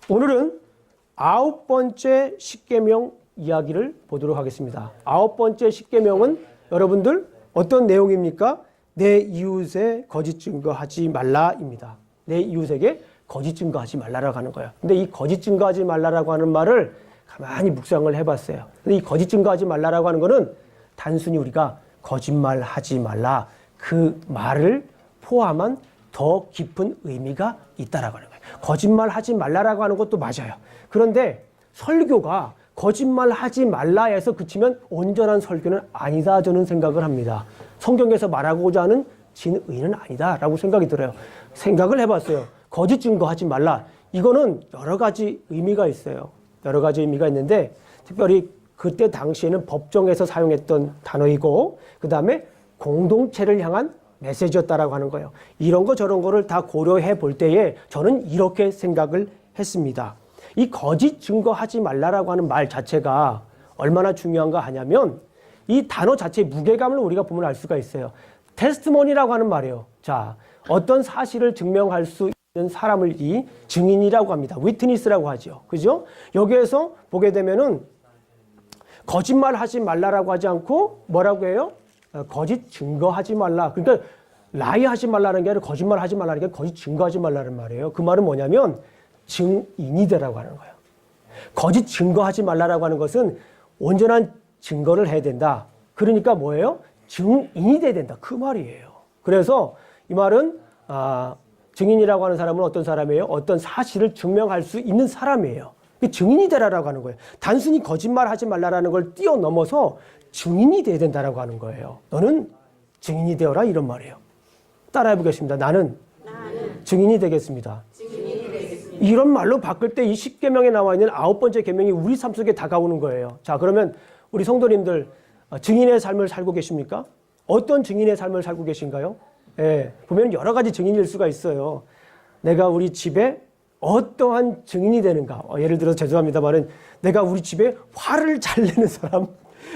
오늘은 9번째 십계명 이야기를 보도록 하겠습니다. 9번째 십계명은 여러분들 어떤 내용입니까? 내 이웃에 거짓 증거하지 말라입니다. 내 이웃에게 거짓 증거하지 말라라고 하는 거예요. 근데 이 거짓 증거하지 말라라고 하는 말을 가만히 묵상을 해봤어요. 근데 이 거짓 증거하지 말라라고 하는 거는 단순히 우리가 거짓말하지 말라 그 말을 포함한 더 깊은 의미가 있다라고 하는 거예요. 거짓말하지 말라라고 하는 것도 맞아요. 그런데 설교가 거짓말하지 말라 해서 그치면 온전한 설교는 아니다 저는 생각을 합니다. 성경에서 말하고자 하는 진의는 아니다라고 생각이 들어요. 생각을 해봤어요. 거짓 증거하지 말라. 이거는 여러 가지 의미가 있어요. 여러 가지 의미가 있는데 특별히 그때 당시에는 법정에서 사용했던 단어이고 그 다음에 공동체를 향한 메시지였다라고 하는 거예요. 이런 거 저런 거를 다 고려해 볼 때에 저는 이렇게 생각을 했습니다. 이 거짓 증거하지 말라라고 하는 말 자체가 얼마나 중요한가 하냐면 이 단어 자체의 무게감을 우리가 보면 알 수가 있어요. 테스트모니라고 하는 말이에요. 자, 어떤 사실을 증명할 수 있는 사람을 이 증인이라고 합니다. 위트니스라고 하죠. 그죠? 여기에서 보게 되면은 거짓말하지 말라라고 하지 않고 뭐라고 해요? 거짓 증거하지 말라. 그러니까 라이 하지 말라는 게 아니라 거짓말하지 말라는 게 거짓 증거하지 말라는 말이에요. 그 말은 뭐냐면 증인이 되라고 하는 거예요. 거짓 증거하지 말라라고 하는 것은 온전한 증거를 해야 된다. 그러니까 뭐예요? 증인이 돼야 된다. 그 말이에요. 그래서 이 말은 증인이라고 하는 사람은 어떤 사람이에요? 어떤 사실을 증명할 수 있는 사람이에요. 증인이 되라라고 하는 거예요. 단순히 거짓말하지 말라라는 걸 뛰어넘어서 증인이 돼야 된다라고 하는 거예요. 너는 증인이 되어라 이런 말이에요. 따라해 보겠습니다. 나는 증인이 되겠습니다. 이런 말로 바꿀 때 이 10계명에 나와 있는 9번째 계명이 우리 삶 속에 다가오는 거예요. 자, 그러면 우리 성도님들 증인의 삶을 살고 계십니까? 어떤 증인의 삶을 살고 계신가요? 예, 보면 여러 가지 증인일 수가 있어요. 내가 우리 집에 어떠한 증인이 되는가? 예를 들어서 죄송합니다만은 내가 우리 집에 화를 잘 내는 사람,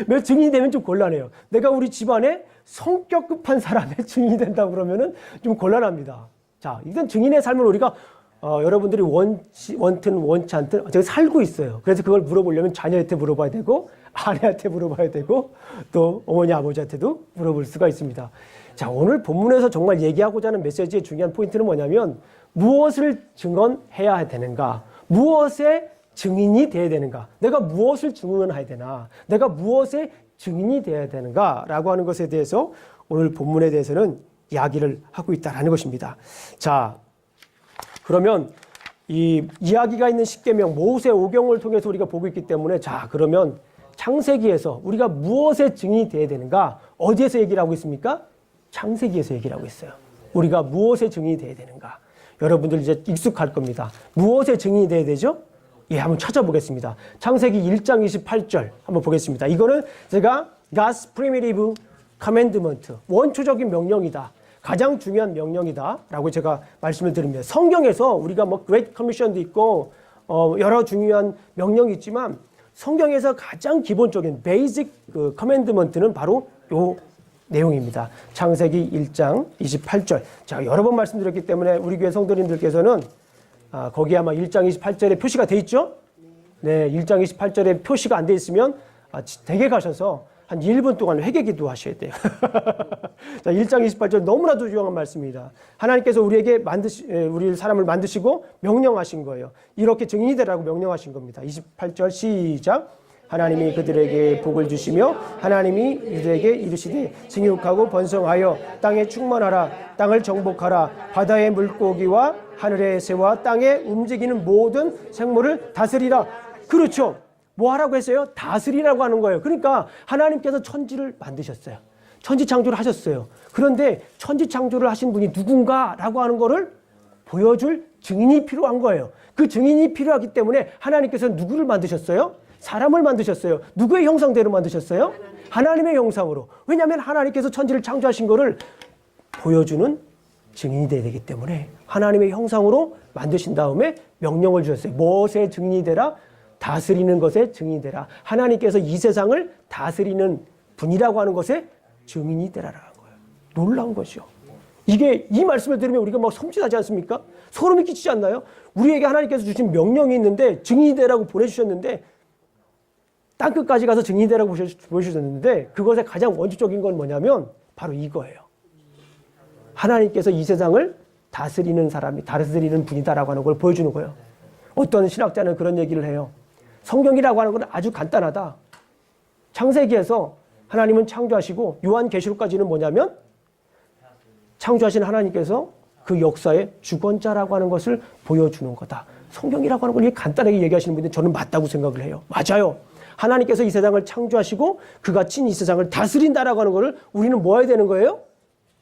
몇 증인이 되면 좀 곤란해요. 내가 우리 집안에 성격 급한 사람의 증인이 된다고 그러면은 좀 곤란합니다. 자, 이건 증인의 삶을 우리가 여러분들이 원든 원치 않든 제가 살고 있어요. 그래서 그걸 물어보려면 자녀한테 물어봐야 되고 아내한테 물어봐야 되고 또 어머니 아버지한테도 물어볼 수가 있습니다. 자, 오늘 본문에서 정말 얘기하고자 하는 메시지의 중요한 포인트는 뭐냐면 무엇을 증언해야 되는가? 무엇의 증인이 돼야 되는가? 내가 무엇을 증언해야 되나? 내가 무엇의 증인이 돼야 되는가? 라고 하는 것에 대해서 오늘 본문에 대해서는 이야기를 하고 있다는 것입니다. 자, 그러면 이 이야기가 있는 십계명 모세 오경을 통해서 우리가 보고 있기 때문에 자, 그러면 창세기에서 우리가 무엇의 증인이 돼야 되는가? 어디에서 얘기를 하고 있습니까? 창세기에서 얘기를 하고 있어요. 우리가 무엇의 증인이 돼야 되는가? 여러분들 이제 익숙할 겁니다. 무엇의 증인이 돼야 되죠? 예, 한번 찾아보겠습니다. 창세기 1장 28절 한번 보겠습니다. 이거는 제가 God's primitive commandment, 원초적인 명령이다. 가장 중요한 명령이다 라고 제가 말씀을 드립니다. 성경에서 우리가 뭐 Great Commission도 있고 여러 중요한 명령이 있지만 성경에서 가장 기본적인 베이직 커맨드먼트는 바로 요 내용입니다. 창세기 1장 28절. 자, 여러 번 말씀드렸기 때문에 우리 교회 성도님들께서는 거기에 아마 1장 28절에 표시가 돼 있죠? 네, 1장 28절에 표시가 안 돼 있으면 댁에 가셔서 한 1분 동안 회개기도 하셔야 돼요. 자, 1장 28절 너무나도 유용한 말씀입니다. 하나님께서 우리에게 우리 사람을 만드시고 명령하신 거예요. 이렇게 증인이 되라고 명령하신 겁니다. 28절 시작. 하나님이 그들에게 복을 주시며 하나님이 이들에게 이르시되 생육하고 번성하여 땅에 충만하라. 땅을 정복하라. 바다의 물고기와 하늘의 새와 땅에 움직이는 모든 생물을 다스리라. 그렇죠. 뭐 하라고 했어요? 다스리라고 하는 거예요. 그러니까 하나님께서 천지를 만드셨어요. 천지 창조를 하셨어요. 그런데 천지 창조를 하신 분이 누군가라고 하는 거를 보여줄 증인이 필요한 거예요. 그 증인이 필요하기 때문에 하나님께서 누구를 만드셨어요? 사람을 만드셨어요. 누구의 형상대로 만드셨어요? 하나님의 형상으로. 왜냐하면 하나님께서 천지를 창조하신 거를 보여주는 증인이 되어야 되기 때문에 하나님의 형상으로 만드신 다음에 명령을 주셨어요. 무엇의 증인이 되라? 다스리는 것에 증인이 되라. 하나님께서 이 세상을 다스리는 분이라고 하는 것에 증인이 되라라는 거예요. 놀라운 것이요. 이게 이 말씀을 들으면 우리가 막 섬찟하지 않습니까? 소름이 끼치지 않나요? 우리에게 하나님께서 주신 명령이 있는데 증인이 되라고 보내주셨는데 땅끝까지 가서 증인이 되라고 보내주셨는데 그것의 가장 원초적인 건 뭐냐면 바로 이거예요. 하나님께서 이 세상을 다스리는 사람이 다스리는 분이다라고 하는 걸 보여주는 거예요. 어떤 신학자는 그런 얘기를 해요. 성경이라고 하는 건 아주 간단하다. 창세기에서 하나님은 창조하시고 요한계시록까지는 뭐냐면 창조하신 하나님께서 그 역사의 주권자라고 하는 것을 보여주는 거다. 성경이라고 하는 걸 간단하게 얘기하시는 분들은 저는 맞다고 생각을 해요. 맞아요. 하나님께서 이 세상을 창조하시고 그가 친 이 세상을 다스린다라고 하는 것을 우리는 뭐 해야 되는 거예요?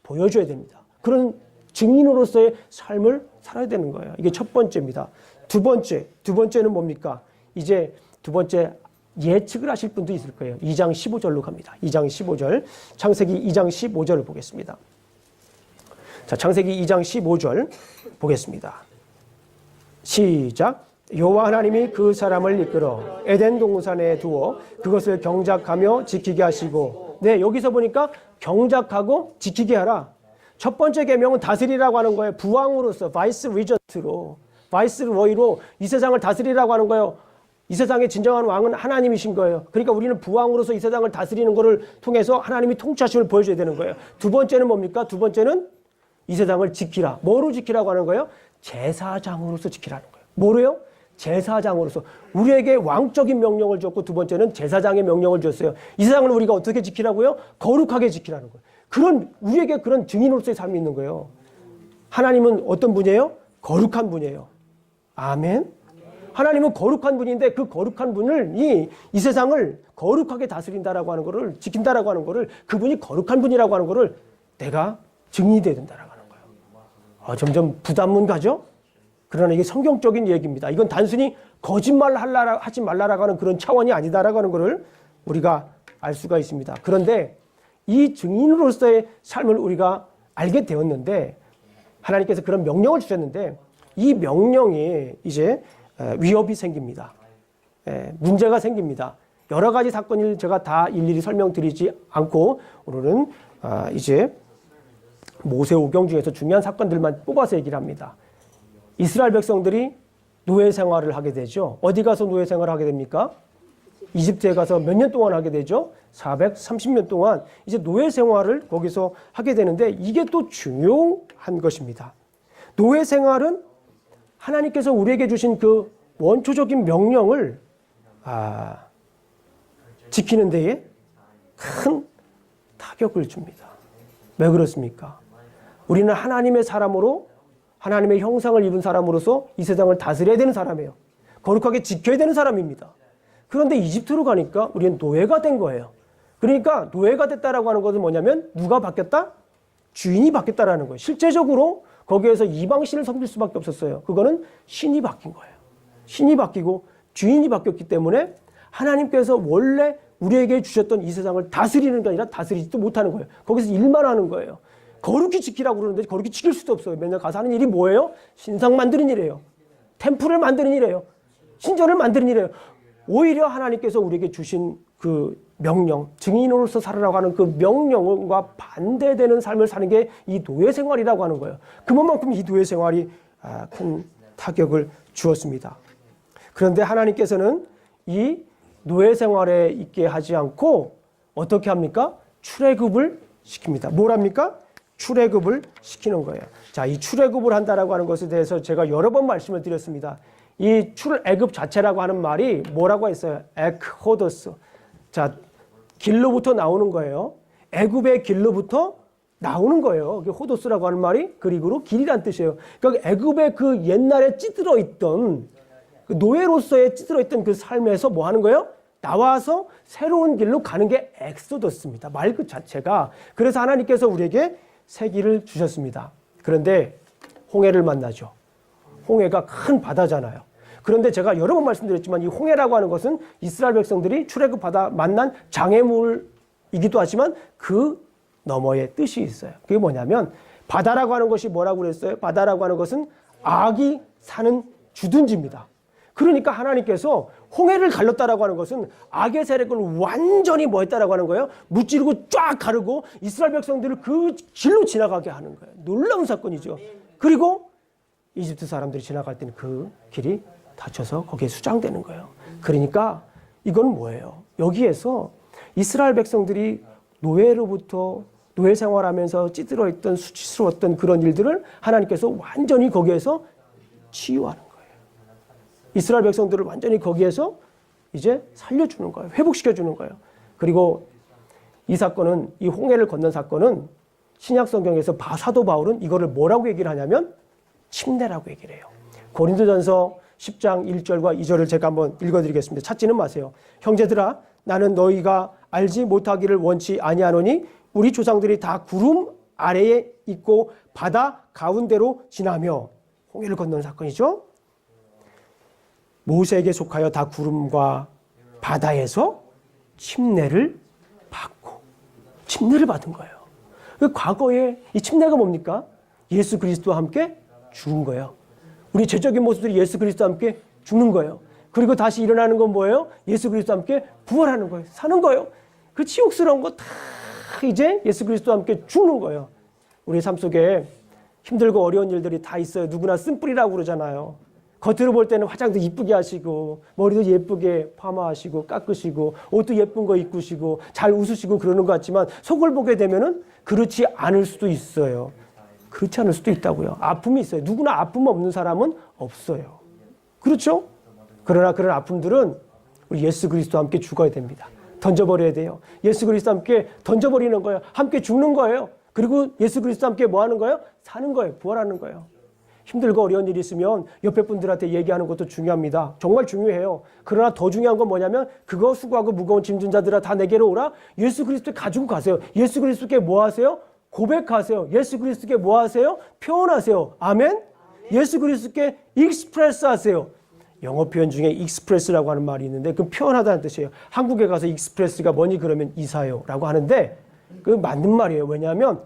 보여줘야 됩니다. 그런 증인으로서의 삶을 살아야 되는 거예요. 이게 첫 번째입니다. 두 번째는 뭡니까? 이제 두 번째 예측을 하실 분도 있을 거예요. 2장 15절로 갑니다. 2장 15절, 창세기 2장 15절을 보겠습니다. 자, 창세기 2장 15절 보겠습니다. 시작. 여호와 하나님이 그 사람을 이끌어 에덴 동산에 두어 그것을 경작하며 지키게 하시고, 네, 여기서 보니까 경작하고 지키게 하라. 첫 번째 계명은 다스리라고 하는 거예요. 부왕으로서 바이스 리전트로, 바이스 로이로 이 세상을 다스리라고 하는 거예요. 이 세상의 진정한 왕은 하나님이신 거예요. 그러니까 우리는 부왕으로서 이 세상을 다스리는 것을 통해서 하나님이 통치하심을 보여줘야 되는 거예요. 두 번째는 뭡니까? 두 번째는 이 세상을 지키라. 뭐로 지키라고 하는 거예요? 제사장으로서 지키라는 거예요. 뭐로요? 제사장으로서. 우리에게 왕적인 명령을 줬고, 두 번째는 제사장의 명령을 줬어요. 이 세상을 우리가 어떻게 지키라고요? 거룩하게 지키라는 거예요. 우리에게 그런 증인으로서의 삶이 있는 거예요. 하나님은 어떤 분이에요? 거룩한 분이에요. 아멘. 하나님은 거룩한 분인데 그 거룩한 분을 이 세상을 거룩하게 다스린다라고 하는 거를, 지킨다라고 하는 거를, 그분이 거룩한 분이라고 하는 거를 내가 증인이 돼야 된다라고 하는 거예요. 점점 부담문 가죠? 그러나 이게 성경적인 얘기입니다. 이건 단순히 거짓말 하지 말라라고 하는 그런 차원이 아니다라고 하는 것을 우리가 알 수가 있습니다. 그런데 이 증인으로서의 삶을 우리가 알게 되었는데, 하나님께서 그런 명령을 주셨는데 이 명령이 이제 위협이 생깁니다. 문제가 생깁니다. 여러 가지 사건을 제가 다 일일이 설명드리지 않고 오늘은 이제 모세오경 중에서 중요한 사건들만 뽑아서 얘기를 합니다. 이스라엘 백성들이 노예 생활을 하게 되죠. 어디 가서 노예 생활을 하게 됩니까? 이집트에 가서 몇 년 동안 하게 되죠? 430년 동안 이제 노예 생활을 거기서 하게 되는데, 이게 또 중요한 것입니다. 노예 생활은 하나님께서 우리에게 주신 그 원초적인 명령을 지키는 데에 큰 타격을 줍니다. 왜 그렇습니까? 우리는 하나님의 사람으로, 하나님의 형상을 입은 사람으로서 이 세상을 다스려야 되는 사람이에요. 거룩하게 지켜야 되는 사람입니다. 그런데 이집트로 가니까 우리는 노예가 된 거예요. 그러니까 노예가 됐다라고 하는 것은 뭐냐면 누가 바뀌었다? 주인이 바뀌었다라는 거예요. 실제적으로 거기에서 이방신을 섬길 수밖에 없었어요. 그거는 신이 바뀐 거예요. 신이 바뀌고 주인이 바뀌었기 때문에 하나님께서 원래 우리에게 주셨던 이 세상을 다스리는 게 아니라 다스리지도 못하는 거예요. 거기서 일만 하는 거예요. 거룩히 지키라고 그러는데 거룩히 지킬 수도 없어요. 맨날 가서 하는 일이 뭐예요? 신상 만드는 일이에요. 템플을 만드는 일이에요. 신전을 만드는 일이에요. 오히려 하나님께서 우리에게 주신 그 명령, 증인으로서 살아라고 하는 그 명령과 반대되는 삶을 사는 게 이 노예 생활이라고 하는 거예요. 그만큼 이 노예 생활이 큰 타격을 주었습니다. 그런데 하나님께서는 이 노예 생활에 있게 하지 않고 어떻게 합니까? 출애굽을 시킵니다. 뭘 합니까? 출애굽을 시키는 거예요. 자, 이 출애굽을 한다라고 하는 것에 대해서 제가 여러 번 말씀을 드렸습니다. 이 출애굽 자체라고 하는 말이 뭐라고 했어요? 에크호더스. 자, 길로부터 나오는 거예요. 애굽의 길로부터 나오는 거예요. 이게 호도스라고 하는 말이 그리고로 길이란 뜻이에요. 그러니까 애굽의 그 옛날에 찌들어 있던 그 노예로서의 찌들어 있던 그 삶에서 뭐 하는 거예요? 나와서 새로운 길로 가는 게 엑소더스입니다. 말 그 자체가. 그래서 하나님께서 우리에게 새 길을 주셨습니다. 그런데 홍해를 만나죠. 홍해가 큰 바다잖아요. 그런데 제가 여러 번 말씀드렸지만 이 홍해라고 하는 것은 이스라엘 백성들이 출애굽하다 만난 장애물이기도 하지만 그 너머에 뜻이 있어요. 그게 뭐냐면 바다라고 하는 것이 뭐라고 그랬어요? 바다라고 하는 것은 악이 사는 주둔지입니다. 그러니까 하나님께서 홍해를 갈랐다라고 하는 것은 악의 세력을 완전히 뭐 했다라고 하는 거예요? 무찌르고 쫙 가르고 이스라엘 백성들을 그 길로 지나가게 하는 거예요. 놀라운 사건이죠. 그리고 이집트 사람들이 지나갈 때는 그 길이 닫혀서 거기에 수장되는 거예요. 그러니까 이건 뭐예요? 여기에서 이스라엘 백성들이 노예로부터 노예 생활하면서 찌들어 있던 수치스러웠던 그런 일들을 하나님께서 완전히 거기에서 치유하는 거예요. 이스라엘 백성들을 완전히 거기에서 이제 살려주는 거예요. 회복시켜주는 거예요. 그리고 이 사건은, 이 홍해를 건넌 사건은 신약 성경에서 사도 바울은 이거를 뭐라고 얘기를 하냐면 침례라고 얘기를 해요. 고린도전서 10장 1절과 2절을 제가 한번 읽어드리겠습니다. 찾지는 마세요. 형제들아, 나는 너희가 알지 못하기를 원치 아니하노니 우리 조상들이 다 구름 아래에 있고 바다 가운데로 지나며, 홍해를 건너는 사건이죠. 모세에게 속하여 다 구름과 바다에서 침례를 받은 거예요. 과거에 이 침례가 뭡니까? 예수 그리스도와 함께 죽은 거예요. 우리 죄적인 모습들이 예수 그리스도와 함께 죽는 거예요. 그리고 다시 일어나는 건 뭐예요? 예수 그리스도와 함께 부활하는 거예요. 사는 거예요. 그 치욕스러운 거 다 이제 예수 그리스도와 함께 죽는 거예요. 우리 삶 속에 힘들고 어려운 일들이 다 있어요. 누구나 쓴뿌리라고 그러잖아요. 겉으로 볼 때는 화장도 이쁘게 하시고 머리도 예쁘게 파마하시고 깎으시고 옷도 예쁜 거 입으시고 잘 웃으시고 그러는 것 같지만 속을 보게 되면은 그렇지 않을 수도 있어요. 그렇지 않을 수도 있다고요. 아픔이 있어요. 누구나 아픔 없는 사람은 없어요. 그렇죠? 그러나 그런 아픔들은 우리 예수 그리스도와 함께 죽어야 됩니다. 던져버려야 돼요. 예수 그리스도와 함께 던져버리는 거예요. 함께 죽는 거예요. 그리고 예수 그리스도와 함께 뭐 하는 거예요? 사는 거예요. 부활하는 거예요. 힘들고 어려운 일이 있으면 옆에 분들한테 얘기하는 것도 중요합니다. 정말 중요해요. 그러나 더 중요한 건 뭐냐면 그거 수고하고 무거운 짐진 자들아 다 내게로 오라. 예수 그리스도께 가지고 가세요. 예수 그리스도께 뭐 하세요? 고백하세요. 예수 그리스도께 뭐 하세요? 표현하세요. 아멘? 예수 그리스도께 익스프레스 하세요. 영어 표현 중에 익스프레스라고 하는 말이 있는데 그 표현하다는 뜻이에요. 한국에 가서 익스프레스가 뭐니 그러면 이사요라고 하는데 그 맞는 말이에요. 왜냐하면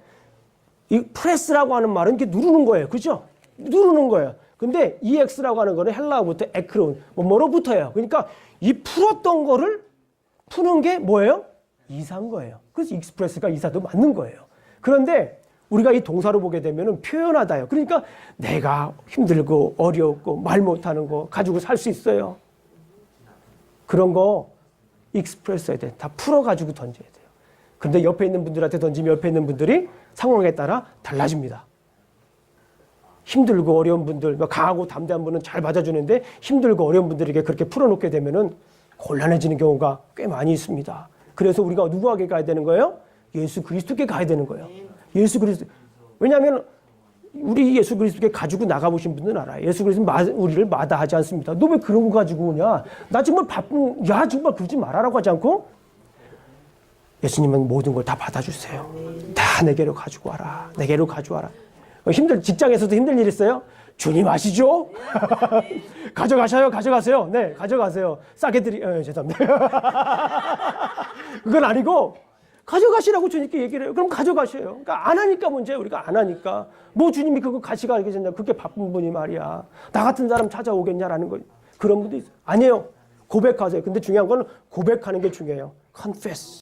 이 프레스라고 하는 말은 이렇게 누르는 거예요. 그죠? 누르는 거예요. 근데 EX라고 하는 거는 헬라어부터 에크론, 뭐로부터예요. 그러니까 이 풀었던 거를 푸는 게 뭐예요? 이사인 거예요. 그래서 익스프레스가 이사도 맞는 거예요. 그런데 우리가 이 동사로 보게 되면 표현하다요. 그러니까 내가 힘들고 어렵고 말 못하는 거 가지고 살 수 있어요. 그런 거 익스프레스 해야 돼. 다 풀어가지고 던져야 돼요. 그런데 옆에 있는 분들한테 던지면 옆에 있는 분들이 상황에 따라 달라집니다. 힘들고 어려운 분들, 강하고 담대한 분은 잘 받아주는데 힘들고 어려운 분들에게 그렇게 풀어놓게 되면은 곤란해지는 경우가 꽤 많이 있습니다. 그래서 우리가 누구에게 가야 되는 거예요? 예수 그리스도께 가야 되는 거예요. 예수 그리스도. 왜냐하면 우리 예수 그리스도께 가지고 나가보신 분들은 알아요. 예수 그리스도는 우리를 마다하지 않습니다. 너 왜 그런 거 가지고 오냐? 나 정말 바쁜, 야 정말 그러지 말아라고 하지 않고 예수님은 모든 걸 다 받아주세요. 다 내게로 가지고 와라. 내게로 가져와라. 직장에서도 힘든 일 있어요? 주님 아시죠? 가져가세요. 네, 가져가세요. 싸게 죄송합니다. 그건 아니고, 가져가시라고 주님께 얘기를 해요. 그럼 가져가셔요. 그러니까 안 하니까 문제예요. 우리가 안 하니까. 뭐 주님이 그거 같이 가겠냐. 그렇게 바쁜 분이 말이야. 나 같은 사람 찾아오겠냐라는 거. 그런 분도 있어요. 아니에요. 고백하세요. 근데 중요한 건 고백하는 게 중요해요. confess,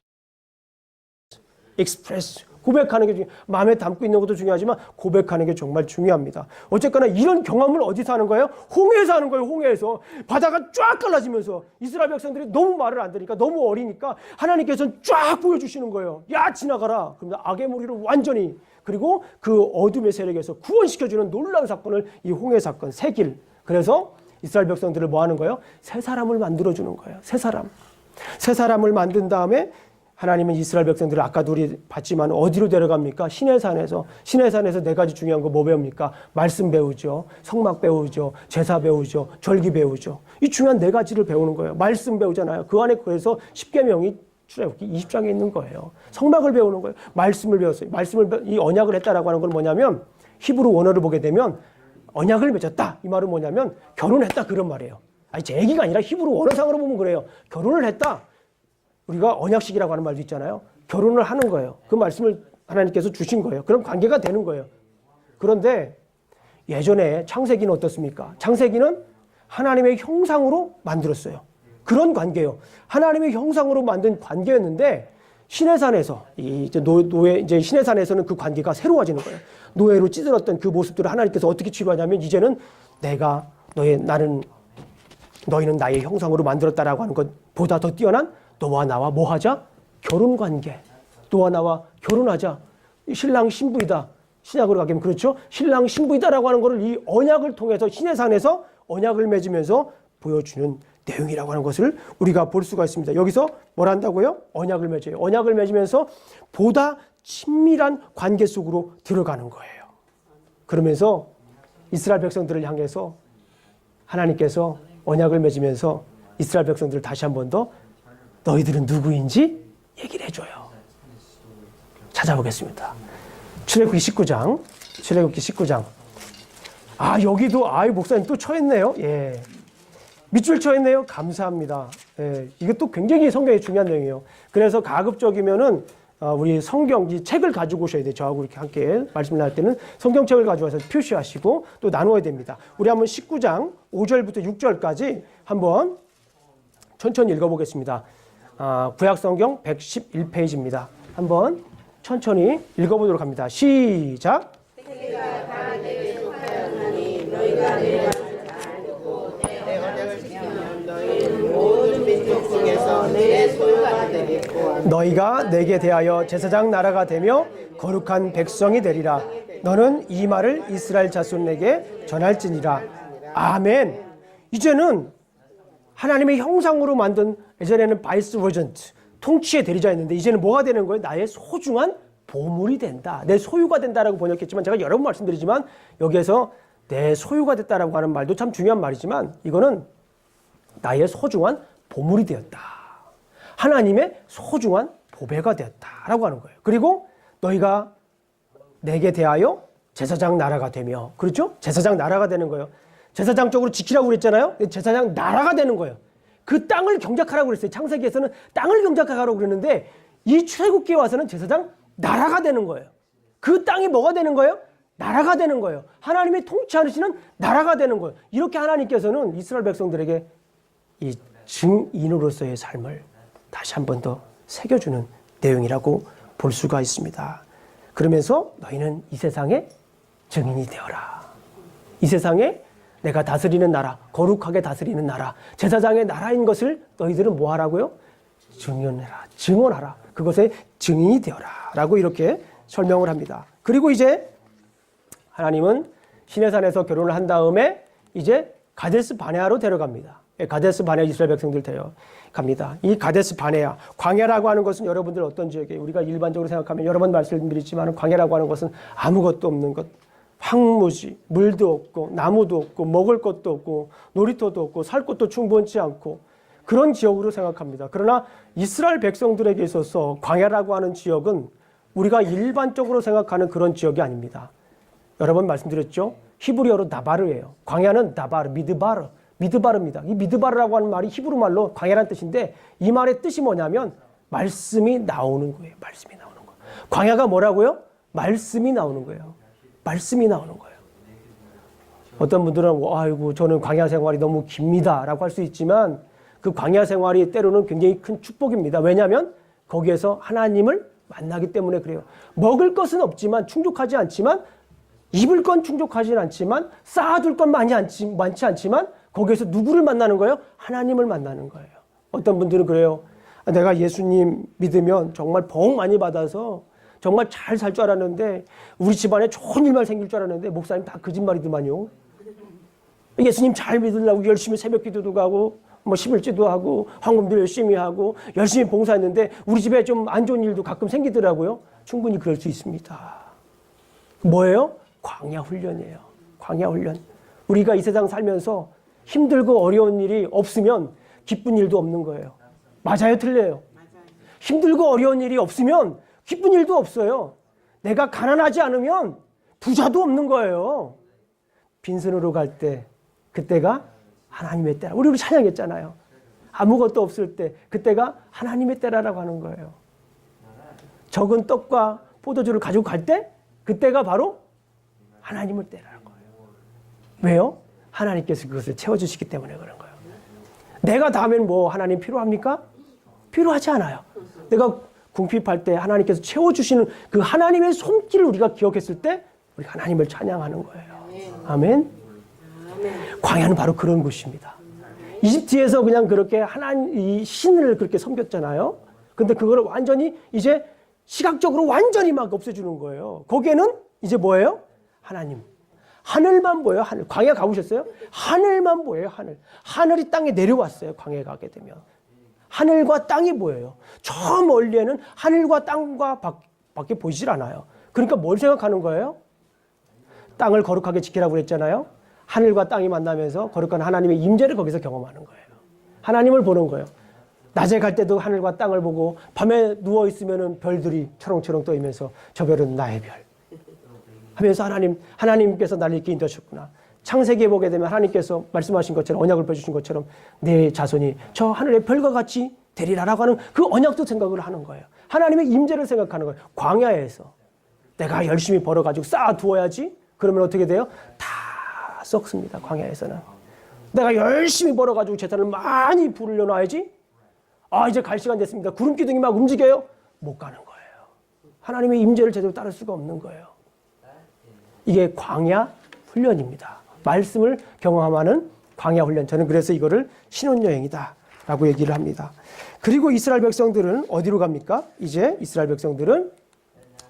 express. 고백하는 게 중요해요. 마음에 담고 있는 것도 중요하지만 고백하는 게 정말 중요합니다. 어쨌거나 이런 경험을 어디서 하는 거예요? 홍해에서 하는 거예요. 홍해에서. 바다가 쫙 갈라지면서 이스라엘 백성들이 너무 말을 안 들으니까 너무 어리니까 하나님께서는 쫙 보여주시는 거예요. 야 지나가라. 그러면 악의 무리를 완전히 그리고 그 어둠의 세력에서 구원시켜주는 놀라운 사건을 이 홍해 사건 새길. 그래서 이스라엘 백성들을 뭐 하는 거예요? 새 사람을 만들어주는 거예요. 새 사람. 새 사람을 만든 다음에 하나님은 이스라엘 백성들을 아까도 우리 봤지만 어디로 데려갑니까? 시내산에서. 시내산에서 네 가지 중요한 거 뭐 배웁니까? 말씀 배우죠. 성막 배우죠. 제사 배우죠. 절기 배우죠. 이 중요한 네 가지를 배우는 거예요. 말씀 배우잖아요. 그 안에 그래서 십계명이 출애굽기 20장에 있는 거예요. 성막을 배우는 거예요. 말씀을 배웠어요. 이 언약을 했다라고 하는 건 뭐냐면 히브리 원어를 보게 되면 언약을 맺었다. 이 말은 뭐냐면 결혼했다 그런 말이에요. 아니 제 얘기가 아니라 히브리 원어상으로 보면 그래요. 결혼을 했다. 우리가 언약식이라고 하는 말도 있잖아요. 결혼을 하는 거예요. 그 말씀을 하나님께서 주신 거예요. 그럼 관계가 되는 거예요. 그런데 예전에 창세기는 어떻습니까? 창세기는 하나님의 형상으로 만들었어요. 그런 관계예요. 하나님의 형상으로 만든 관계였는데 신의 산에서 이제 노예 이제 신의 산에서는 그 관계가 새로워지는 거예요. 노예로 찌들었던 그 모습들을 하나님께서 어떻게 치료하냐면 이제는 내가 너희는 나의 형상으로 만들었다라고 하는 것보다 더 뛰어난 너와 나와 뭐 하자? 결혼 관계. 너와 나와 결혼하자. 신랑 신부이다. 신약으로 가면 그렇죠. 신랑 신부이다라고 하는 것을 이 언약을 통해서 신의 산에서 언약을 맺으면서 보여주는 내용이라고 하는 것을 우리가 볼 수가 있습니다. 여기서 뭘 한다고요? 언약을 맺어요. 언약을 맺으면서 보다 친밀한 관계 속으로 들어가는 거예요. 그러면서 이스라엘 백성들을 향해서 하나님께서 언약을 맺으면서 이스라엘 백성들을 다시 한 번 더 너희들은 누구인지 얘기를 해줘요. 찾아보겠습니다. 출애굽기 19장. 여기도 목사님 또 처했네요. 예. 밑줄 쳐있네요. 감사합니다. 예, 이것도 굉장히 성경에 중요한 내용이에요. 그래서 가급적이면은 우리 성경 책을 가지고 오셔야 돼요. 저하고 이렇게 함께 말씀을 나눌 때는 성경책을 가져와서 표시하시고 또 나누어야 됩니다. 우리 한번 19장 5절부터 6절까지 한번 천천히 읽어보겠습니다. 구약 성경 111페이지입니다. 한번 천천히 읽어보도록 합니다. 시작. 너희가 내게 대하여 제사장 나라가 되며 거룩한 백성이 되리라. 너는 이 말을 이스라엘 자손에게 전할지니라. 아멘. 이제는 하나님의 형상으로 만든, 예전에는 바이스 버전트, 통치의 대리자였는데 이제는 뭐가 되는 거예요? 나의 소중한 보물이 된다. 내 소유가 된다라고 번역했지만 제가 여러 번 말씀드리지만 여기에서 내 소유가 됐다라고 하는 말도 참 중요한 말이지만 이거는 나의 소중한 보물이 되었다. 하나님의 소중한 보배가 되었다라고 하는 거예요. 그리고 너희가 내게 대하여 제사장 나라가 되며, 그렇죠? 제사장 나라가 되는 거예요. 제사장 쪽으로 지키라고 그랬잖아요. 제사장 나라가 되는 거예요. 그 땅을 경작하라고 그랬어요. 창세기에서는 땅을 경작하라고 그랬는데 이 출애굽기에 와서는 제사장 나라가 되는 거예요. 그 땅이 뭐가 되는 거예요? 나라가 되는 거예요. 하나님이 통치하시는 나라가 되는 거예요. 이렇게 하나님께서는 이스라엘 백성들에게 이 증인으로서의 삶을 다시 한 번 더 새겨주는 내용이라고 볼 수가 있습니다. 그러면서 너희는 이 세상의 증인이 되어라. 이 세상에 내가 다스리는 나라, 거룩하게 다스리는 나라, 제사장의 나라인 것을 너희들은 뭐 하라고요? 증언하라. 그것의 증인이 되어라. 라고 이렇게 설명을 합니다. 그리고 이제 하나님은 시내산에서 결혼을 한 다음에 이제 가데스 바네아로 데려갑니다. 가데스 바네아 이스라엘 백성들 데려갑니다. 이 가데스 바네아, 광야라고 하는 것은 여러분들 어떤 지역에 우리가 일반적으로 생각하면 여러 번 말씀드리지만 광야라고 하는 것은 아무것도 없는 것, 황무지, 물도 없고 나무도 없고 먹을 것도 없고 놀이터도 없고 살 것도 충분치 않고 그런 지역으로 생각합니다. 그러나 이스라엘 백성들에게 있어서 광야라고 하는 지역은 우리가 일반적으로 생각하는 그런 지역이 아닙니다. 여러 번 말씀드렸죠. 히브리어로 나바르예요. 광야는 나바르, 미드바르입니다. 이 미드바르라고 하는 말이 히브리 말로 광야라는 뜻인데 이 말의 뜻이 뭐냐면 말씀이 나오는 거예요. 말씀이 나오는 거. 광야가 뭐라고요? 말씀이 나오는 거예요. 말씀이 나오는 거예요. 어떤 분들은 아이고 저는 광야 생활이 너무 깁니다라고 할 수 있지만 그 광야 생활이 때로는 굉장히 큰 축복입니다. 왜냐하면 거기에서 하나님을 만나기 때문에 그래요. 먹을 것은 없지만 충족하지 않지만 입을 건 충족하지는 않지만 쌓아둘 건 많지 않지만 거기에서 누구를 만나는 거예요? 하나님을 만나는 거예요. 어떤 분들은 그래요. 내가 예수님 믿으면 정말 복 많이 받아서 정말 잘 살 줄 알았는데 우리 집안에 좋은 일만 생길 줄 알았는데 목사님 다 거짓말이더만요. 예수님 잘 믿으려고 열심히 새벽 기도도 가고 뭐 11지도 하고 헌금도 열심히 하고 열심히 봉사했는데 우리 집에 좀 안 좋은 일도 가끔 생기더라고요. 충분히 그럴 수 있습니다. 뭐예요? 광야 훈련이에요. 광야 훈련. 우리가 이 세상 살면서 힘들고 어려운 일이 없으면 기쁜 일도 없는 거예요. 맞아요? 틀려요? 힘들고 어려운 일이 없으면 기쁜 일도 없어요. 내가 가난하지 않으면 부자도 없는 거예요. 빈손으로 갈 때 그때가 하나님의 때라. 우리 찬양했잖아요. 아무것도 없을 때 그때가 하나님의 때라라고 하는 거예요. 적은 떡과 포도주를 가지고 갈 때 그때가 바로 하나님을 때라는 거예요. 왜요? 하나님께서 그것을 채워주시기 때문에 그런 거예요. 내가 다음엔 뭐 하나님 필요합니까? 필요하지 않아요. 내가 궁핍할 때 하나님께서 채워주시는 그 하나님의 손길을 우리가 기억했을 때 우리가 하나님을 찬양하는 거예요. 아멘. 광야는 바로 그런 곳입니다. 이집트에서 그냥 그렇게 이 신을 그렇게 섬겼잖아요. 근데 그거를 완전히 이제 시각적으로 완전히 막 없애주는 거예요. 거기에는 이제 뭐예요? 하나님. 하늘만 보여요. 하늘. 광야 가보셨어요? 하늘만 보여요. 하늘. 하늘이 땅에 내려왔어요. 광야에 가게 되면. 하늘과 땅이 보여요. 저 멀리에는 하늘과 땅과 밖에 보이질 않아요. 그러니까 뭘 생각하는 거예요? 땅을 거룩하게 지키라고 그랬잖아요. 하늘과 땅이 만나면서 거룩한 하나님의 임재를 거기서 경험하는 거예요. 하나님을 보는 거예요. 낮에 갈 때도 하늘과 땅을 보고 밤에 누워있으면 별들이 초롱초롱 떠이면서 저 별은 나의 별 하면서 하나님께서 나를 이렇게 인도하셨구나. 창세기에 보게 되면 하나님께서 말씀하신 것처럼 언약을 펴주신 것처럼 내 자손이 저 하늘의 별과 같이 되리라라고 하는 그 언약도 생각을 하는 거예요. 하나님의 임재를 생각하는 거예요. 광야에서 내가 열심히 벌어가지고 쌓아두어야지. 그러면 어떻게 돼요? 다 썩습니다. 광야에서는. 내가 열심히 벌어가지고 재산을 많이 부르려 놔야지. 이제 갈 시간 됐습니다. 구름 기둥이 막 움직여요. 못 가는 거예요. 하나님의 임재를 제대로 따를 수가 없는 거예요. 이게 광야 훈련입니다. 말씀을 경험하는 광야 훈련. 저는 그래서 이거를 신혼여행이다 라고 얘기를 합니다. 그리고 이스라엘 백성들은 어디로 갑니까? 이제 이스라엘 백성들은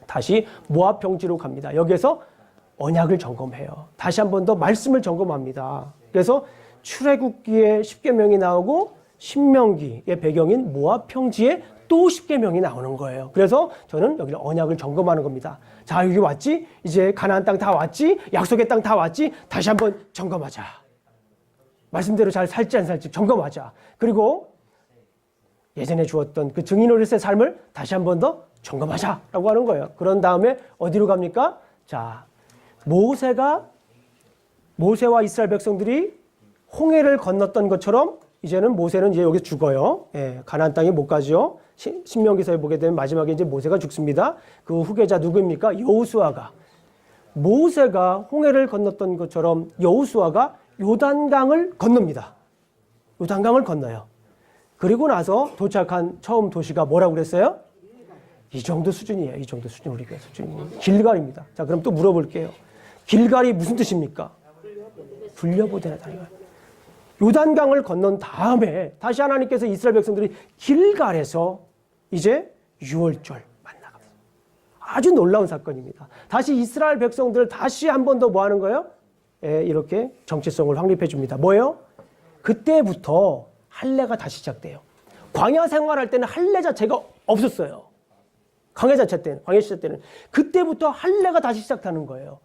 다시 모압 평지로 갑니다. 여기에서 언약을 점검해요. 다시 한 번 더 말씀을 점검합니다. 그래서 출애굽기에 10계명이 나오고 신명기의 배경인 모압 평지에 또 10계명이 나오는 거예요. 그래서 저는 여기를 언약을 점검하는 겁니다. 자, 여기 왔지? 이제 가나안 땅 다 왔지? 약속의 땅 다 왔지? 다시 한번 점검하자. 말씀대로 잘 살지 안 살지 점검하자. 그리고 예전에 주었던 그 증인 노릇의 삶을 다시 한번 더 점검하자라고 하는 거예요. 그런 다음에 어디로 갑니까? 자, 모세와 이스라엘 백성들이 홍해를 건넜던 것처럼 이제는 모세는 이제 여기 죽어요. 가나안 땅에 못 가죠. 신명기서에 보게 되면 마지막에 이제 모세가 죽습니다. 그 후계자 누구입니까? 여호수아가. 모세가 홍해를 건넜던 것처럼 여호수아가 요단강을 건넙니다. 요단강을 건너요. 그리고 나서 도착한 처음 도시가 뭐라고 그랬어요? 이 정도 수준이에요. 이 정도 수준 우리 교회 수준이. 길갈입니다. 자, 그럼 또 물어볼게요. 길갈이 무슨 뜻입니까? 불려보내다는 거예요. 요단강을 건넌 다음에 다시 하나님께서 이스라엘 백성들이 길갈에서 이제 유월절 만나갑니다. 아주 놀라운 사건입니다. 다시 이스라엘 백성들을 다시 한 번 더 뭐 하는 거예요? 이렇게 정체성을 확립해 줍니다. 뭐예요? 그때부터 할례가 다시 시작돼요. 광야 생활할 때는 할례 자체가 없었어요. 광야 시작 때는 그때부터 할례가 다시 시작하는 거예요.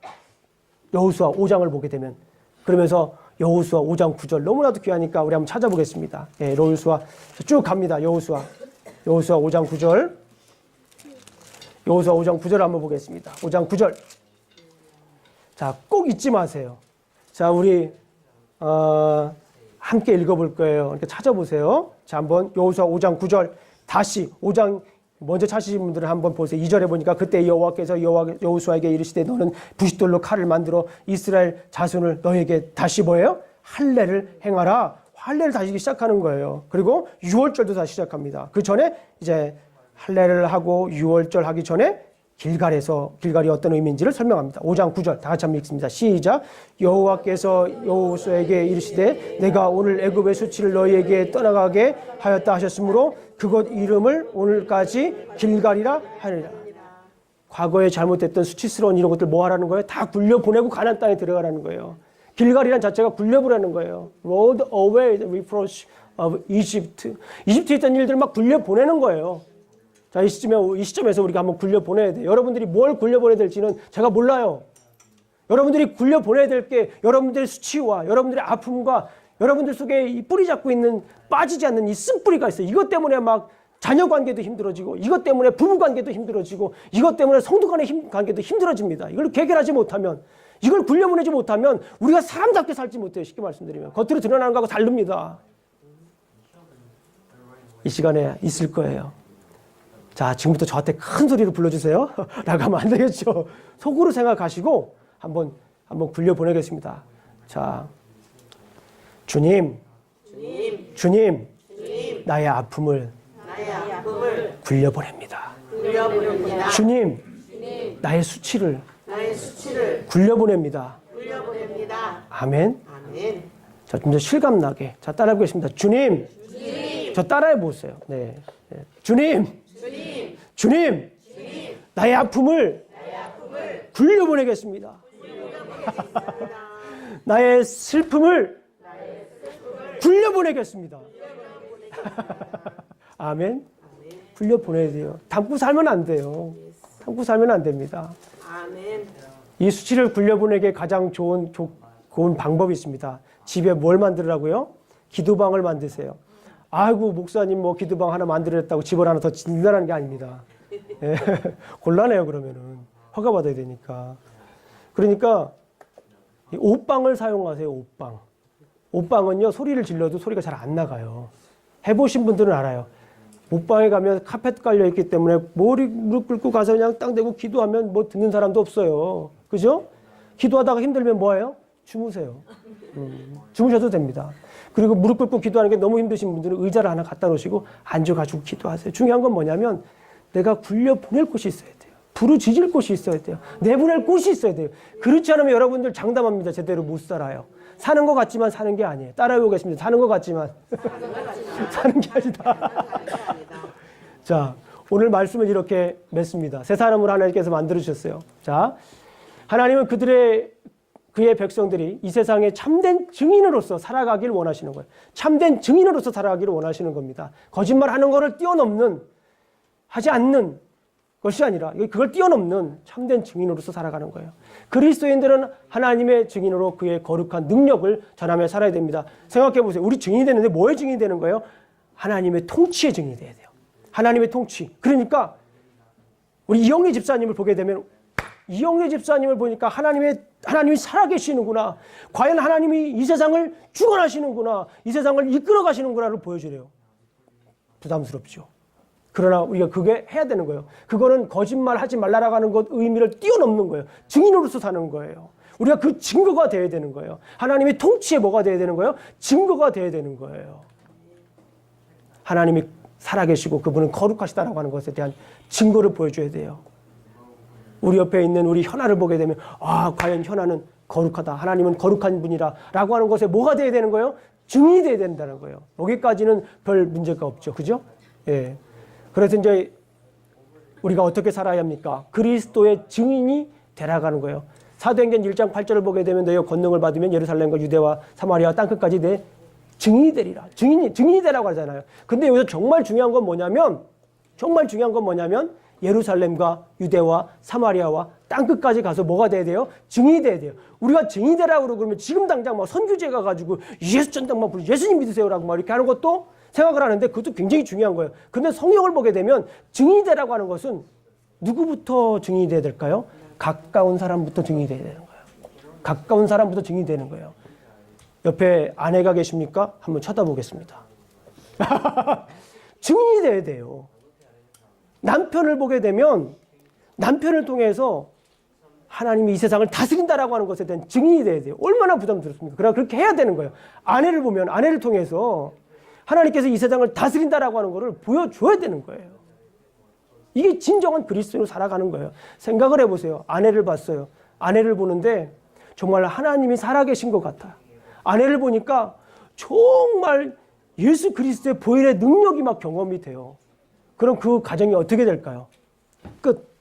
여호수아 5장을 보게 되면 그러면서 여호수아 5장 9절 너무나도 귀하니까 우리 한번 찾아보겠습니다. 여호수아 쭉 갑니다. 여호수아 5장 9절 여호수아 5장 9절 한번 보겠습니다. 5장 9절 자, 꼭 잊지 마세요. 자, 우리 함께 읽어볼 거예요. 이렇게 찾아보세요. 자, 한번 여호수아 5장 9절 다시 5장 먼저 찾으신 분들은 한번 보세요. 2절에 보니까 그때 여호와께서 여호수아에게 이르시되 너는 부싯돌로 칼을 만들어 이스라엘 자손을 너에게 다시 뭐예요? 할례를 행하라. 할례를 다시 시작하는 거예요. 그리고 유월절도 다시 시작합니다. 그 전에 이제 할례를 하고 유월절 하기 전에 길갈이 어떤 의미인지를 설명합니다. 5장 9절 다 같이 한번 읽습니다. 시작. 여호와께서 여호수아에게 이르시되 내가 오늘 애굽의 수치를 너희에게 떠나가게 하였다 하셨으므로 그곳 이름을 오늘까지 길갈이라 하리라. 과거에 잘못됐던 수치스러운 이런 것들 뭐 하라는 거예요? 다 굴려보내고 가나안 땅에 들어가라는 거예요. 길갈이란 자체가 굴려보라는 거예요. Rolled away the reproach of Egypt. 이집트에 있던 일들을 막 굴려보내는 거예요. 자, 이 시점에서 우리가 한번 굴려보내야 돼요. 여러분들이 뭘 굴려보내야 될지는 제가 몰라요. 여러분들이 굴려보내야 될 게 여러분들의 수치와 여러분들의 아픔과 여러분들 속에 이 뿌리 잡고 있는 빠지지 않는 이 쓴뿌리가 있어요. 이것 때문에 막 자녀 관계도 힘들어지고 이것 때문에 부부 관계도 힘들어지고 이것 때문에 성도 간의 관계도 힘들어집니다. 이걸 해결하지 못하면 이걸 굴려보내지 못하면 우리가 사람답게 살지 못해요. 쉽게 말씀드리면. 겉으로 드러나는 거하고 다릅니다. 이 시간에 있을 거예요. 자, 지금부터 저한테 큰 소리로 불러주세요. 라고 하면 안 되겠죠. 속으로 생각하시고 한번 굴려보내겠습니다. 자, 주님, 나의 아픔을 굴려보냅니다. 굴려보냅니다. 주님, 나의 수치를 굴려보냅니다. 아멘. 아멘. 자, 좀 더 실감나게. 자, 따라해 보겠습니다. 주님. 저 따라해 보세요. 네. 주님. 나의 아픔을 굴려보내겠습니다. 나의 슬픔을 굴려보내겠습니다. 아멘. 굴려보내야 돼요. 담고 살면 안 돼요. 담고 살면 안 됩니다. 아멘. 이 수치를 굴려보내기에 가장 좋은 방법이 있습니다. 집에 뭘 만들으라고요? 기도방을 만드세요. 아이고, 목사님 뭐 기도방 하나 만들었다고 집을 하나 더 짓는다는 게 아닙니다. 예, 곤란해요, 그러면은. 허가받아야 되니까. 그러니까 이 옷방을 사용하세요, 옷방. 옷방은요, 소리를 질러도 소리가 잘 안 나가요. 해보신 분들은 알아요. 옷방에 가면 카펫 깔려있기 때문에 무릎 꿇고 가서 그냥 땅 대고 기도하면 뭐 듣는 사람도 없어요. 그죠? 기도하다가 힘들면 뭐예요? 주무세요. 주무셔도 됩니다. 그리고 무릎 꿇고 기도하는 게 너무 힘드신 분들은 의자를 하나 갖다 놓으시고 앉아가지고 기도하세요. 중요한 건 뭐냐면 내가 굴려보낼 곳이 있어야 돼요. 부르짖을 곳이 있어야 돼요. 내보낼 곳이 있어야 돼요. 그렇지 않으면 여러분들 장담합니다. 제대로 못 살아요. 사는 것 같지만 사는 게 아니에요. 따라해보겠습니다. 사는 것 같지만 사는 게 아니다. 자, 오늘 말씀을 이렇게 맺습니다. 새 사람을 하나님께서 만들어주셨어요. 자, 하나님은 그의 백성들이 이 세상에 참된 증인으로서 살아가길 원하시는 거예요. 참된 증인으로서 살아가기를 원하시는 겁니다. 거짓말하는 것을 하지 않는 것이 아니라 그걸 뛰어넘는 참된 증인으로서 살아가는 거예요. 그리스도인들은 하나님의 증인으로 그의 거룩한 능력을 전하며 살아야 됩니다. 생각해 보세요. 우리 증인이 되는데 뭐의 증인이 되는 거예요? 하나님의 통치의 증인이 돼야 돼요. 하나님의 통치. 그러니까 우리 이영래 집사님을 보게 되면 이영래 집사님을 보니까 하나님이 살아계시는구나. 과연 하나님이 이 세상을 주관하시는구나. 이 세상을 이끌어 가시는구나를 보여주래요. 부담스럽죠. 그러나 우리가 그게 해야 되는 거예요. 그거는 거짓말하지 말라라고 하는 것 의미를 뛰어넘는 거예요. 증인으로서 사는 거예요. 우리가 그 증거가 되어야 되는 거예요. 하나님의 통치에 뭐가 되어야 되는 거예요? 증거가 되어야 되는 거예요. 하나님이 살아계시고 그분은 거룩하시다라고 하는 것에 대한 증거를 보여줘야 돼요. 우리 옆에 있는 우리 현아를 보게 되면 과연 현아는 거룩하다. 하나님은 거룩한 분이라 라고 하는 것에 뭐가 되어야 되는 거예요? 증인이 되어야 된다는 거예요. 여기까지는 별 문제가 없죠. 그죠? 예. 그래서 이제 우리가 어떻게 살아야 합니까? 그리스도의 증인이 되라가는 거예요. 사도행전 1장 8절을 보게 되면 너희가 권능을 받으면 예루살렘과 유대와 사마리아와 땅끝까지 내 증인이 되리라. 증인이 되라고 하잖아요. 근데 여기서 정말 중요한 건 뭐냐면 예루살렘과 유대와 사마리아와 땅끝까지 가서 뭐가 돼야 돼요? 증인이 돼야 돼요. 우리가 증인이 되라고 그러면 지금 당장 막 선교제 가가지고 예수 전당 막 예수님 믿으세요라고 막 이렇게 하는 것도 생각을 하는데 그것도 굉장히 중요한 거예요. 근데 성경을 보게 되면 증인이 되라고 하는 것은 누구부터 증인이 돼야 될까요? 가까운 사람부터 증인이 돼야 되는 거예요. 가까운 사람부터 증인이 되는 거예요. 옆에 아내가 계십니까? 한번 쳐다보겠습니다. 증인이 돼야 돼요. 남편을 보게 되면 남편을 통해서 하나님이 이 세상을 다스린다라고 하는 것에 대한 증인이 돼야 돼요. 얼마나 부담스럽습니까? 그러나 그렇게 해야 되는 거예요. 아내를 보면 아내를 통해서 하나님께서 이 세상을 다스린다라고 하는 것을 보여줘야 되는 거예요. 이게 진정한 그리스도인으로 살아가는 거예요. 생각을 해보세요. 아내를 봤어요. 아내를 보는데 정말 하나님이 살아계신 것 같아요. 아내를 보니까 정말 예수 그리스도의 보혈의 능력이 막 경험이 돼요. 그럼 그 가정이 어떻게 될까요? 끝.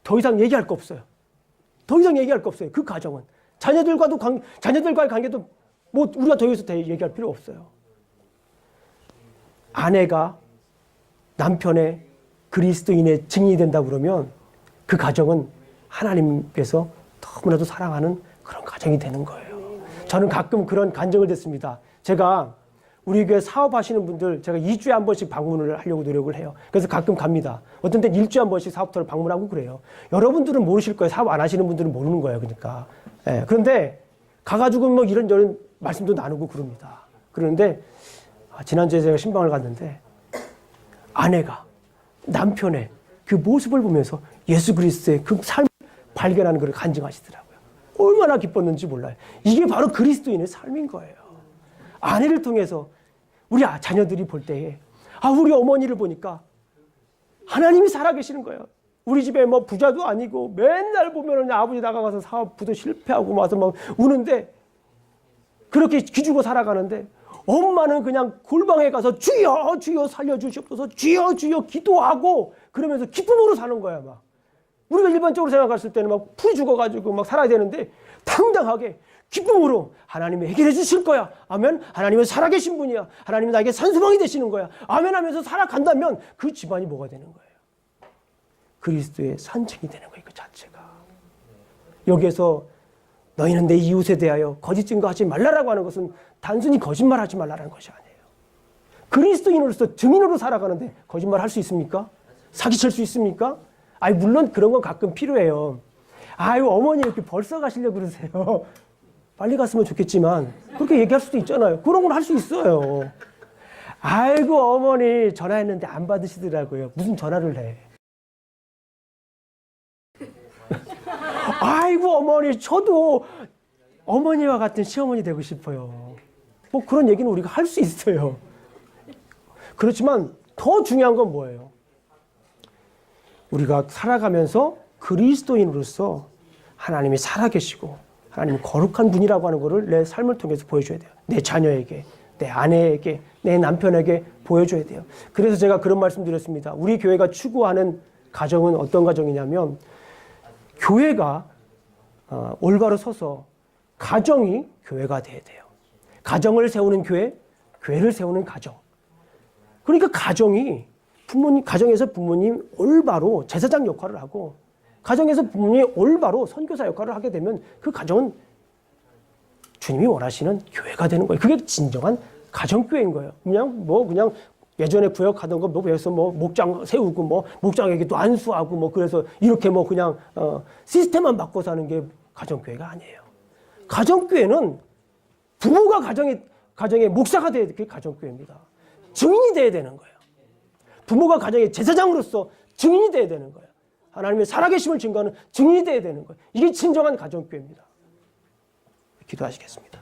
더 이상 얘기할 거 없어요. 더 이상 얘기할 거 없어요. 그 가정은. 자녀들과의 관계도 뭐 우리가 더 이상 얘기할 필요 없어요. 아내가 남편의 그리스도인의 증인이 된다고 그러면 그 가정은 하나님께서 너무나도 사랑하는 그런 가정이 되는 거예요. 저는 가끔 그런 간증을 듣습니다. 제가 우리 교회 사업하시는 분들 제가 2주에 한 번씩 방문을 하려고 노력을 해요. 그래서 가끔 갑니다. 어떤 때는 1주에 한 번씩 사업터를 방문하고 그래요. 여러분들은 모르실 거예요. 사업 안 하시는 분들은 모르는 거예요. 그러니까. 예, 그런데 가가지고 뭐 이런 말씀도 나누고 그럽니다. 그런데 지난주에 제가 신방을 갔는데 아내가 남편의 그 모습을 보면서 예수 그리스도의 그 삶을 발견하는 걸 간증하시더라고요. 얼마나 기뻤는지 몰라요. 이게 바로 그리스도인의 삶인 거예요. 아내를 통해서 우리 자녀들이 볼 때에 우리 어머니를 보니까 하나님이 살아계시는 거예요. 우리 집에 뭐 부자도 아니고 맨날 보면은 아버지 나가서 사업부도 실패하고 와서 막 우는데 그렇게 기죽어 살아가는데 엄마는 그냥 골방에 가서 주여 주여 살려주시옵소서 주여 주여 기도하고 그러면서 기쁨으로 사는 거야. 막 우리가 일반적으로 생각했을 때는 막 풀이 죽어가지고 막 살아야 되는데 당당하게 기쁨으로 하나님이 해결해 주실 거야. 아멘. 하나님은 살아계신 분이야. 하나님은 나에게 산소망이 되시는 거야. 아멘 하면서 살아간다면 그 집안이 뭐가 되는 거예요? 그리스도의 산증이 되는 거예요. 그 자체가. 여기에서 너희는 내 이웃에 대하여 거짓 증거하지 말라라고 하는 것은 단순히 거짓말하지 말라라는 것이 아니에요. 그리스도인으로서 증인으로 살아가는데 거짓말할 수 있습니까? 사기칠 수 있습니까? 아니 물론 그런 건 가끔 필요해요. 아유 어머니 이렇게 벌써 가시려고 그러세요. 빨리 갔으면 좋겠지만 그렇게 얘기할 수도 있잖아요. 그런 걸 할 수 있어요. 아이고 어머니 전화했는데 안 받으시더라고요. 무슨 전화를 해. 아이고 어머니 저도 어머니와 같은 시어머니 되고 싶어요. 뭐 그런 얘기는 우리가 할 수 있어요. 그렇지만 더 중요한 건 뭐예요? 우리가 살아가면서 그리스도인으로서 하나님이 살아계시고 하나님이 거룩한 분이라고 하는 것을 내 삶을 통해서 보여줘야 돼요. 내 자녀에게, 내 아내에게, 내 남편에게 보여줘야 돼요. 그래서 제가 그런 말씀 드렸습니다. 우리 교회가 추구하는 가정은 어떤 가정이냐면 교회가 올바로 서서 가정이 교회가 돼야 돼요. 가정을 세우는 교회, 교회를 세우는 가정. 그러니까 가정에서 부모님 올바로 제사장 역할을 하고 가정에서 부모님이 올바로 선교사 역할을 하게 되면 그 가정은 주님이 원하시는 교회가 되는 거예요. 그게 진정한 가정교회인 거예요. 그냥 예전에 구역하던 거 배워서 목장 세우고 목장에게도 안수하고 그래서 이렇게 그냥 시스템만 바꿔 사는 게 가정교회가 아니에요. 가정교회는 부모가 가정의 목사가 돼야 돼. 그게 가정교회입니다. 증인이 돼야 되는 거예요. 부모가 가정의 제사장으로서 증인이 돼야 되는 거예요. 하나님의 살아계심을 증거하는 증인이 돼야 되는 거예요. 이게 진정한 가정교회입니다. 기도하시겠습니다.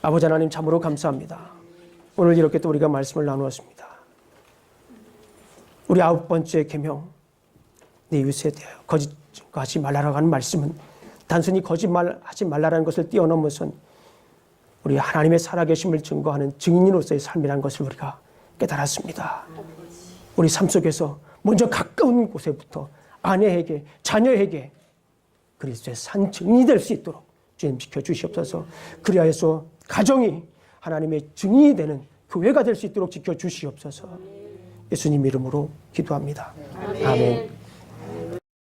아버지 하나님 참으로 감사합니다. 오늘 이렇게 또 우리가 말씀을 나누었습니다. 우리 9번째 계명, 내 이웃에 대하여 거짓 증거하지 말라라고 하는 말씀은 단순히 거짓말하지 말라라는 것을 뛰어넘어선 우리 하나님의 살아계심을 증거하는 증인으로서의 삶이라는 것을 우리가 깨달았습니다. 우리 삶 속에서 먼저 가까운 곳에부터 아내에게, 자녀에게 그리스도의 산 증인이 될 수 있도록 주님 지켜주시옵소서. 그리하여서 가정이 하나님의 증인이 되는 교회가 될 수 있도록 지켜주시옵소서. 예수님 이름으로 기도합니다. 아멘.